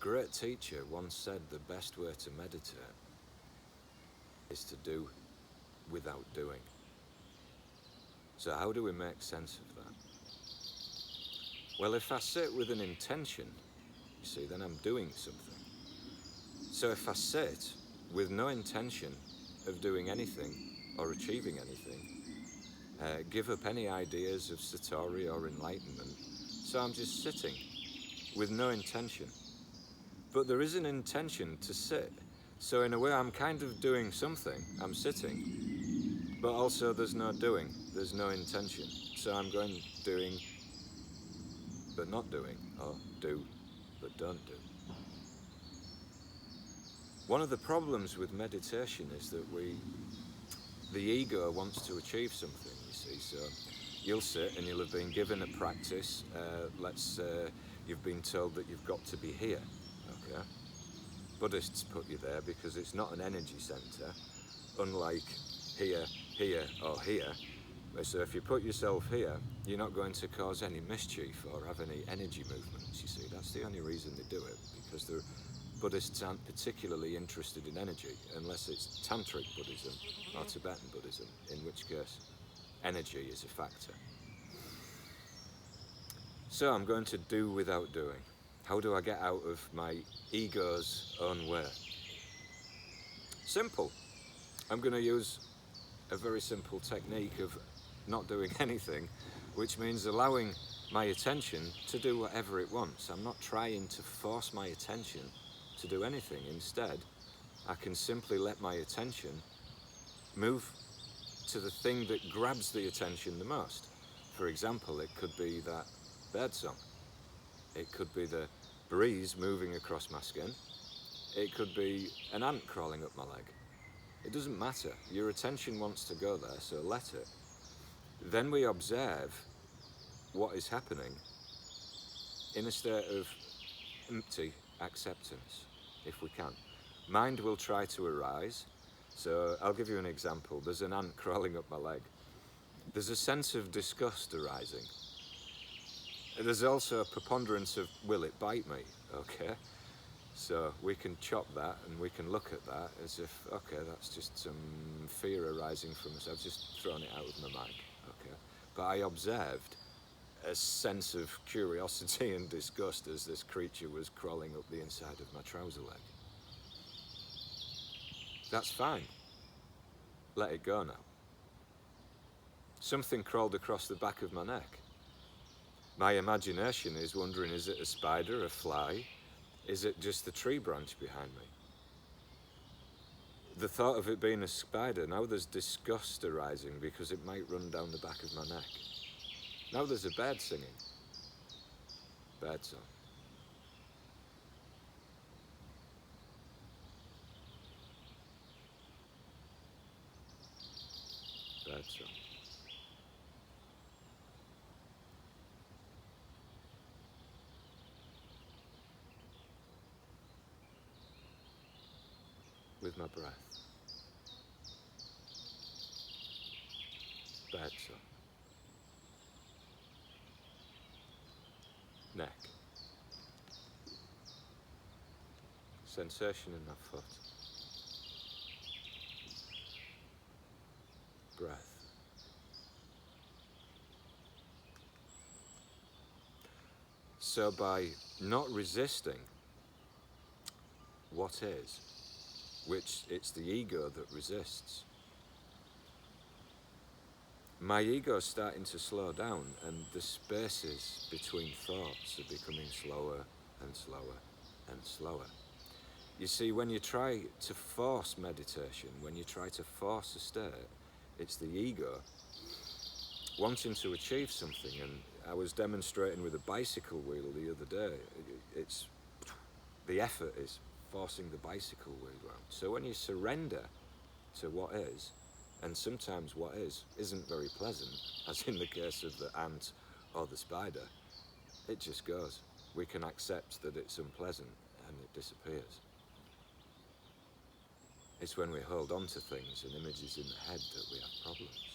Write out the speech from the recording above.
great teacher once said the best way to meditate is to do without doing. So how do we make sense of that? Well, if I sit with an intention, you see, then I'm doing something. So if I sit with no intention of doing anything or achieving anything, give up any ideas of satori or enlightenment, so I'm just sitting with no intention. But there is an intention to sit. So in a way I'm kind of doing something, I'm sitting, but also there's no doing, there's no intention. So I'm going doing, but not doing, or do, but don't do. One of the problems with meditation is that the ego wants to achieve something, you see. So you'll sit and you'll have been given a practice. You've been told that you've got to be here, okay? Buddhists put you there because it's not an energy center, unlike here, here, or here. So if you put yourself here, you're not going to cause any mischief or have any energy movements, you see. That's the only reason they do it, because Buddhists aren't particularly interested in energy, unless it's Tantric Buddhism or Tibetan Buddhism, in which case energy is a factor. So I'm going to do without doing. How do I get out of my ego's own way? Simple. I'm going to use a very simple technique of not doing anything, which means allowing my attention to do whatever it wants. I'm not trying to force my attention to do anything. Instead, I can simply let my attention move to the thing that grabs the attention the most. For example, it could be that birdsong. It could be the breeze moving across my skin. It could be an ant crawling up my leg. It doesn't matter. Your attention wants to go there, so let it. Then we observe what is happening in a state of empty acceptance, if we can. Mind will try to arise. So I'll give you an example. There's an ant crawling up my leg. There's a sense of disgust arising. There's also a preponderance of, will it bite me? Okay. So we can chop that and we can look at that as if, okay, that's just some fear arising from us. I've just thrown it out of my mind. Okay. But I observed a sense of curiosity and disgust as this creature was crawling up the inside of my trouser leg. That's fine. Let it go now. Something crawled across the back of my neck. My imagination is wondering, is it a spider, a fly? Is it just the tree branch behind me? The thought of it being a spider, now there's disgust arising because it might run down the back of my neck. Now there's a bird singing. Bird song. Bird song. With my breath. Bird song. Neck. Sensation in my foot. Breath. So by not resisting what is, which it's the ego that resists, my ego is starting to slow down, and the spaces between thoughts are becoming slower and slower and slower. You see, when you try to force meditation, when you try to force a state, it's the ego wanting to achieve something. And I was demonstrating with a bicycle wheel the other day. It's the effort is forcing the bicycle wheel around. So when you surrender to what is, and sometimes what is isn't very pleasant, as in the case of the ant or the spider, it just goes. We can accept that it's unpleasant and it disappears. It's when we hold on to things and images in the head that we have problems.